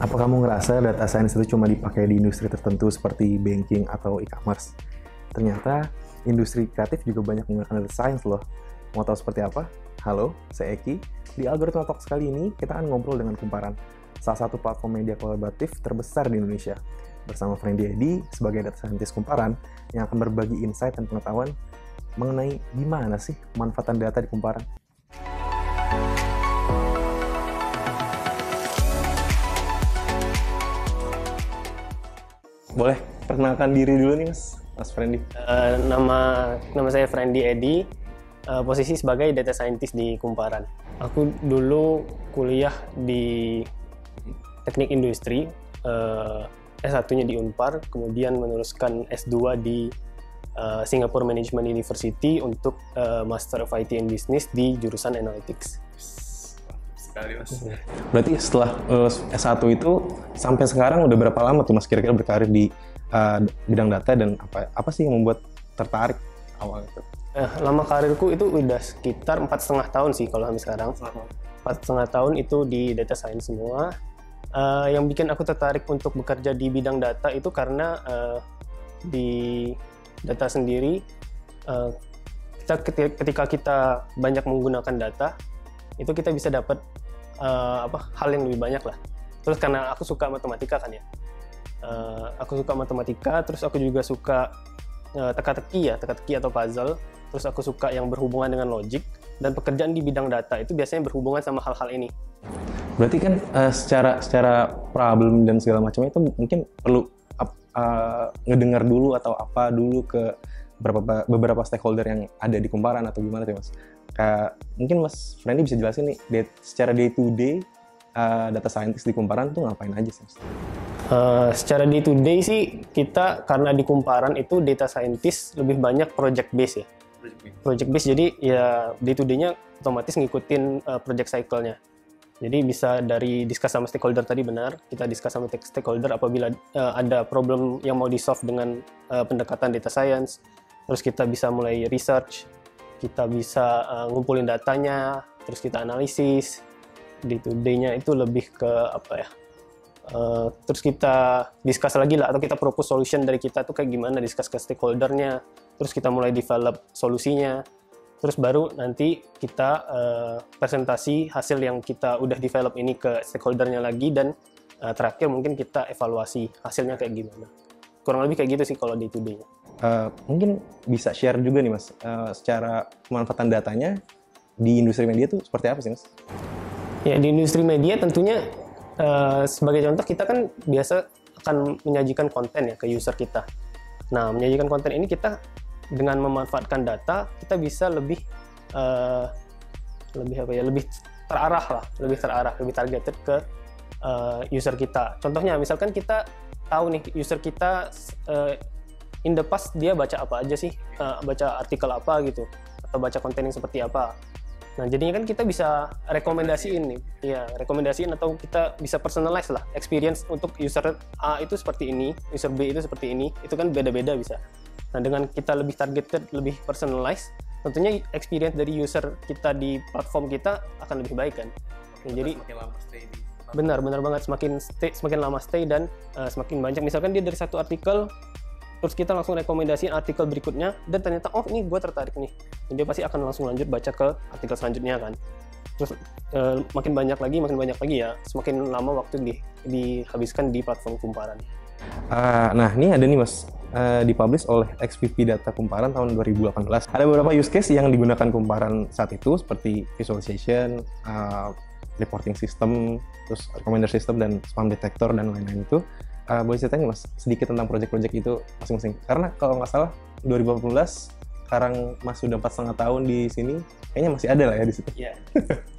Apa kamu ngerasa data science itu cuma dipakai di industri tertentu seperti banking atau e-commerce? Ternyata industri kreatif juga banyak menggunakan data science loh. Mau tahu seperti apa? Halo, saya Eki. Di Algoritma Talks kali ini kita akan ngobrol dengan Kumparan, salah satu platform media kolaboratif terbesar di Indonesia. Bersama Friendly Edi sebagai data scientist Kumparan yang akan berbagi insight dan pengetahuan mengenai gimana sih pemanfaatan data di Kumparan. Boleh perkenalkan diri dulu nih Mas Friendly. Nama saya Friendly Edi, posisi sebagai data scientist di Kumparan. Aku dulu kuliah di teknik industri, S1-nya di Unpar, kemudian meneruskan S2 di Singapore Management University untuk Master of IT and Business di jurusan Analytics. Berarti setelah S1 itu sampai sekarang udah berapa lama tuh Mas kira-kira berkarir di bidang data, dan apa sih yang membuat tertarik awal itu? Lama karirku itu udah sekitar 4,5 tahun sih kalau sampai sekarang. 4,5 tahun itu di data science semua. Yang bikin aku tertarik untuk bekerja di bidang data itu karena di data sendiri ketika kita banyak menggunakan data itu kita bisa dapat hal yang lebih banyak lah. Terus karena aku suka matematika kan ya, aku suka matematika, terus aku juga suka teka-teki atau puzzle, terus aku suka yang berhubungan dengan logik, dan pekerjaan di bidang data itu biasanya berhubungan sama hal-hal ini. Berarti kan secara problem dan segala macamnya itu mungkin perlu ngedengar dulu atau apa dulu ke beberapa stakeholder yang ada di Kumparan atau gimana tuh Mas? Kayak mungkin Mas Friendly bisa jelasin nih secara day to day data scientist di Kumparan tuh ngapain aja sih Mas? Secara day to day sih kita karena di Kumparan itu data scientist lebih banyak project base ya. Project base, jadi ya day to day-nya otomatis ngikutin project cycle-nya. Jadi bisa dari discuss sama stakeholder tadi, benar, kita discuss sama stakeholder apabila ada problem yang mau di-solve dengan pendekatan data science. Terus kita bisa mulai research, kita bisa ngumpulin datanya, terus kita analisis. Day to day-nya itu lebih ke terus kita discuss lagi lah, atau kita propose solution dari kita tuh kayak gimana, discuss ke stakeholdernya, terus kita mulai develop solusinya, terus baru nanti kita presentasi hasil yang kita udah develop ini ke stakeholdernya lagi, dan terakhir mungkin kita evaluasi hasilnya kayak gimana. Kurang lebih kayak gitu sih kalau day to day-nya. Mungkin bisa share juga nih Mas, secara pemanfaatan datanya di industri media tuh seperti apa sih Mas? Ya, di industri media tentunya sebagai contoh kita kan biasa akan menyajikan konten ya ke user kita. Nah, menyajikan konten ini kita dengan memanfaatkan data kita bisa lebih terarah, lebih targeted ke user kita. Contohnya misalkan kita tahu nih user kita in the past dia baca apa aja sih, baca artikel apa gitu, atau baca konten yang seperti apa. Nah, jadinya kan kita bisa rekomendasiin nih, ya rekomendasiin, atau kita bisa personalize lah experience untuk user A itu seperti ini, user B itu seperti ini, itu kan beda-beda bisa. Nah, dengan kita lebih targeted, lebih personalize, tentunya experience dari user kita di platform kita akan lebih baik kan. Nah, jadi semakin lama stay di benar banget, semakin lama stay dan semakin banyak. Misalkan dia dari satu artikel, terus kita langsung rekomendasiin artikel berikutnya, dan ternyata oh ini gue tertarik nih, dan dia pasti akan langsung lanjut baca ke artikel selanjutnya kan. Terus makin banyak lagi ya, semakin lama waktu dihabiskan di platform Kumparan. Nah, ini ada nih Mas, dipublish oleh XPP Data Kumparan tahun 2018. Ada beberapa use case yang digunakan Kumparan saat itu seperti visualization, reporting system, terus recommender system, dan spam detector, dan lain-lain itu. Boleh ceritain Mas sedikit tentang project-project itu masing-masing? Karena kalau nggak salah 2018, sekarang Mas sudah 4,5 tahun di sini, kayaknya masih ada lah ya di situ. Yeah.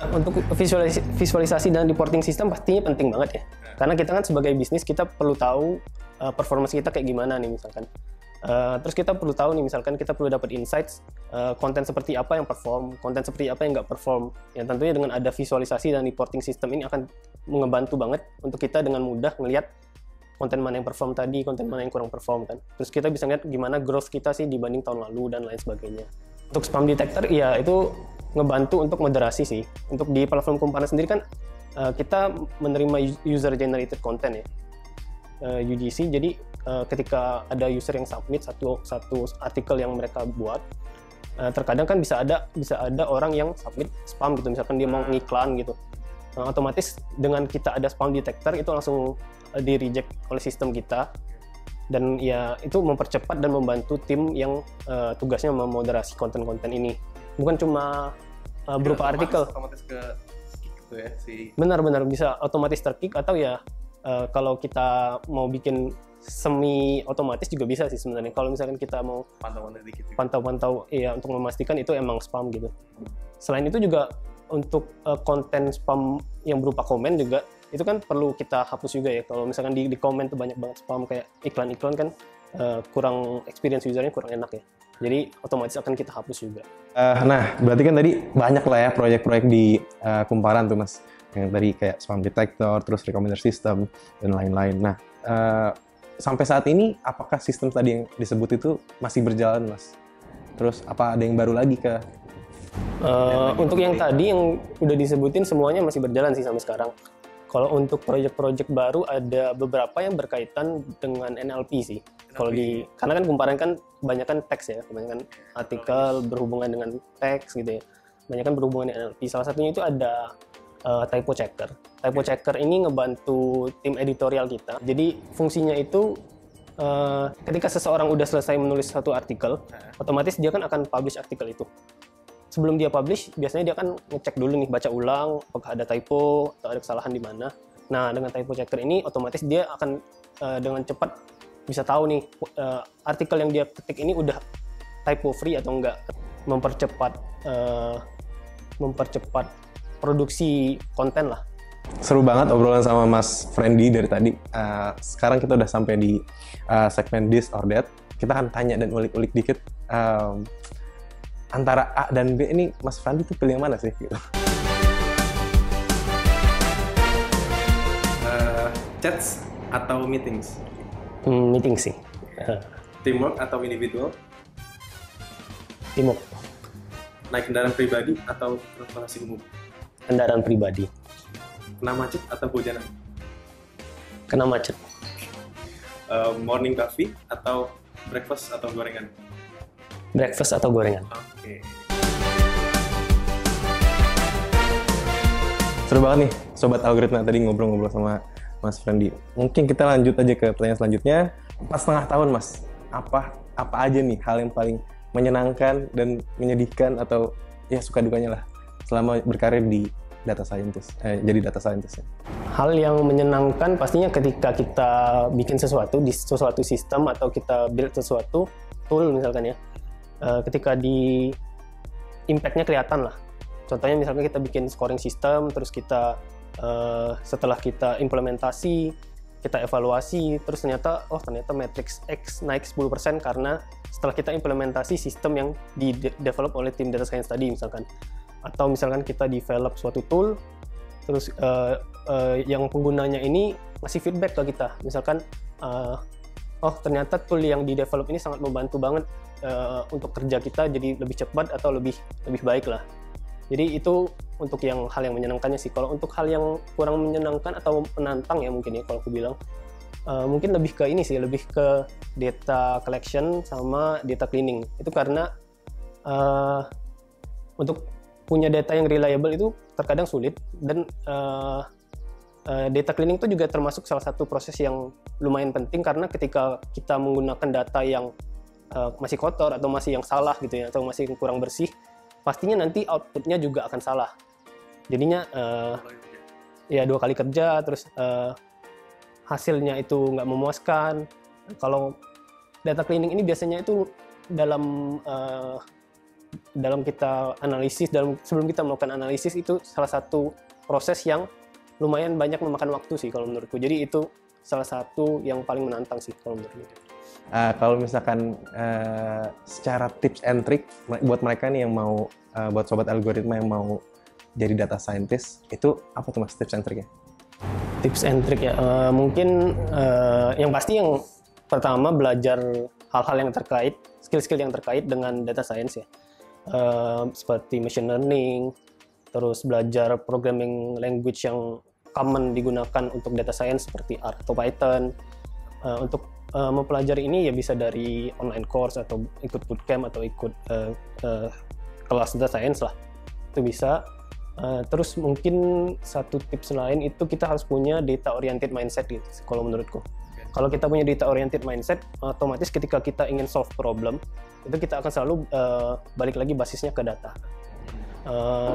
Untuk visualisasi dan reporting system pastinya penting banget ya. Karena kita kan sebagai bisnis kita perlu tahu performance kita kayak gimana nih misalkan. Terus kita perlu tahu nih misalkan kita perlu dapat insights, konten seperti apa yang perform, konten seperti apa yang nggak perform. Ya tentunya dengan ada visualisasi dan reporting system ini akan ngebantu banget untuk kita dengan mudah ngelihat konten mana yang perform tadi, konten mana yang kurang perform kan. Terus kita bisa lihat gimana growth kita sih dibanding tahun lalu dan lain sebagainya. Untuk spam detector ya itu ngebantu untuk moderasi sih. Untuk di platform Kumparan sendiri kan kita menerima user generated content ya, UGC. Jadi ketika ada user yang submit satu artikel yang mereka buat, terkadang kan bisa ada orang yang submit spam gitu, misalkan dia mau ngiklan gitu. Otomatis dengan kita ada spam detector itu langsung di reject oleh sistem kita, dan ya itu mempercepat dan membantu tim yang tugasnya memoderasi konten-konten ini. Bukan cuma berupa artikel. Otomatis ke gitu ya si. Benar-benar bisa otomatis terkick, atau ya kalau kita mau bikin semi otomatis juga bisa sih sebenarnya. Kalau misalkan kita mau pantau-pantau ya untuk memastikan itu emang spam gitu. Selain itu juga untuk konten spam yang berupa komen juga itu kan perlu kita hapus juga ya. Kalau misalkan di komen tuh banyak banget spam kayak iklan-iklan kan, kurang experience usernya kurang enak ya. Jadi otomatis akan kita hapus juga. Nah, berarti kan tadi banyak lah ya proyek-proyek di Kumparan tuh Mas. Yang tadi kayak spam detector, terus recommender system, dan lain-lain. Nah, sampai saat ini apakah sistem tadi yang disebut itu masih berjalan Mas? Terus apa ada yang baru lagi ke? Untuk yang tadi yang udah disebutin semuanya masih berjalan sih sampai sekarang. Kalau untuk proyek-proyek baru ada beberapa yang berkaitan dengan NLP sih. Kalau karena kan Kumparan kan kebanyakan teks ya, kebanyakan artikel berhubungan dengan teks gitu ya. Kebanyakan berhubungan dengan NLP. Salah satunya itu ada typo checker. Typo checker ini ngebantu tim editorial kita. Jadi fungsinya itu ketika seseorang udah selesai menulis satu artikel, otomatis dia kan akan publish artikel itu. Sebelum dia publish, biasanya dia kan ngecek dulu nih, baca ulang apakah ada typo atau ada kesalahan di mana. Nah, dengan typo checker ini otomatis dia akan dengan cepat bisa tahu nih artikel yang dia ketik ini udah typo free atau enggak. Mempercepat produksi konten lah. Seru banget obrolan sama Mas Friendly dari tadi. Sekarang kita udah sampai di segmen This or That. Kita akan tanya dan ulik-ulik dikit. Antara A dan B ini Mas Friendly tuh pilih yang mana sih? Gitu. Chats atau meetings? Meeting sih. Teamwork atau individual? Teamwork. Naik kendaraan pribadi atau transportasi umum? Kendaraan pribadi. Kena macet atau hujanan? Kena macet. Morning coffee atau breakfast atau gorengan? Breakfast atau gorengan. Oke. Seru banget nih, Sobat Algoritma tadi ngobrol-ngobrol sama Mas Friendly. Mungkin kita lanjut aja ke pertanyaan selanjutnya. 4,5 tahun Mas, apa aja nih hal yang paling menyenangkan dan menyedihkan atau ya suka dukanya lah selama berkarir di data scientist, jadi data scientist ya? Hal yang menyenangkan pastinya ketika kita bikin sesuatu di suatu sistem atau kita build sesuatu tool misalkan ya, ketika di impact-nya kelihatan lah. Contohnya misalnya kita bikin scoring system, terus kita setelah kita implementasi, kita evaluasi, terus ternyata matrix X naik 10% karena setelah kita implementasi sistem yang di-develop oleh tim data science tadi misalkan. Atau misalkan kita develop suatu tool, terus yang penggunanya ini ngasih feedback ke kita. Misalkan, ternyata tool yang di-develop ini sangat membantu banget untuk kerja kita jadi lebih cepat atau lebih baik lah. Jadi itu untuk hal yang menyenangkannya sih. Kalau untuk hal yang kurang menyenangkan atau menantang ya mungkin ya kalau aku bilang, mungkin lebih ke ini sih, lebih ke data collection sama data cleaning. Itu karena untuk punya data yang reliable itu terkadang sulit, dan data cleaning itu juga termasuk salah satu proses yang lumayan penting karena ketika kita menggunakan data yang masih kotor atau masih yang salah gitu ya, atau masih kurang bersih, pastinya nanti outputnya juga akan salah. Jadinya ya 2 kali kerja, terus hasilnya itu nggak memuaskan. Kalau data cleaning ini biasanya itu dalam kita analisis, sebelum kita melakukan analisis itu salah satu proses yang lumayan banyak memakan waktu sih kalau menurutku. Jadi itu salah satu yang paling menantang sih kalau menurutku. Kalau misalkan secara tips and trick buat mereka nih yang mau, buat Sobat Algoritma yang mau jadi data scientist, itu apa tuh Mas tips and tricknya? Tips and trick ya, mungkin yang pasti yang pertama belajar hal-hal yang terkait, skill-skill yang terkait dengan data science ya. Seperti machine learning, terus belajar programming language yang common digunakan untuk data science seperti R atau Python. Untuk mempelajari ini ya bisa dari online course atau ikut bootcamp atau ikut kelas data science lah, itu bisa. Terus mungkin satu tips lain itu kita harus punya data oriented mindset gitu kalau menurutku. Kalau kita punya data oriented mindset, otomatis ketika kita ingin solve problem itu kita akan selalu balik lagi basisnya ke data.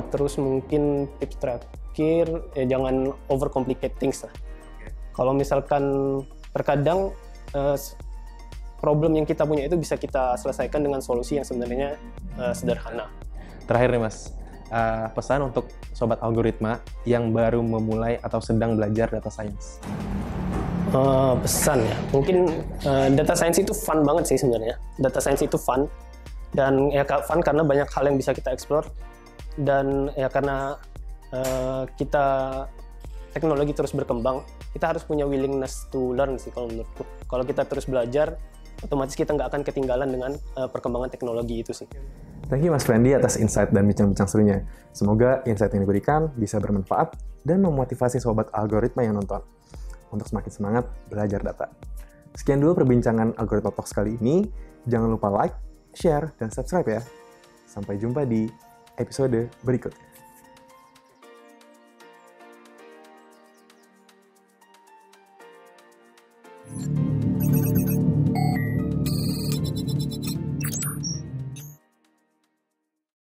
Terus mungkin tips terakhir, jangan overcomplicate things lah. Kalau misalkan terkadang problem yang kita punya itu bisa kita selesaikan dengan solusi yang sebenarnya sederhana. Terakhir nih Mas, pesan untuk sobat algoritma yang baru memulai atau sedang belajar data science. Pesan ya, mungkin data science itu fun banget sih sebenarnya. Data science itu fun, dan ya fun karena banyak hal yang bisa kita explore, dan ya karena kita teknologi terus berkembang, kita harus punya willingness to learn sih kalau menurutku. Kalau kita terus belajar, otomatis kita nggak akan ketinggalan dengan perkembangan teknologi itu sih. Thank you Mas Fendi atas insight dan bincang-bincang serunya. Semoga insight yang diberikan bisa bermanfaat dan memotivasi sobat algoritma yang nonton untuk semakin semangat belajar data. Sekian dulu perbincangan Algoritma Talks kali ini. Jangan lupa like, share, dan subscribe ya. Sampai jumpa di episode berikutnya.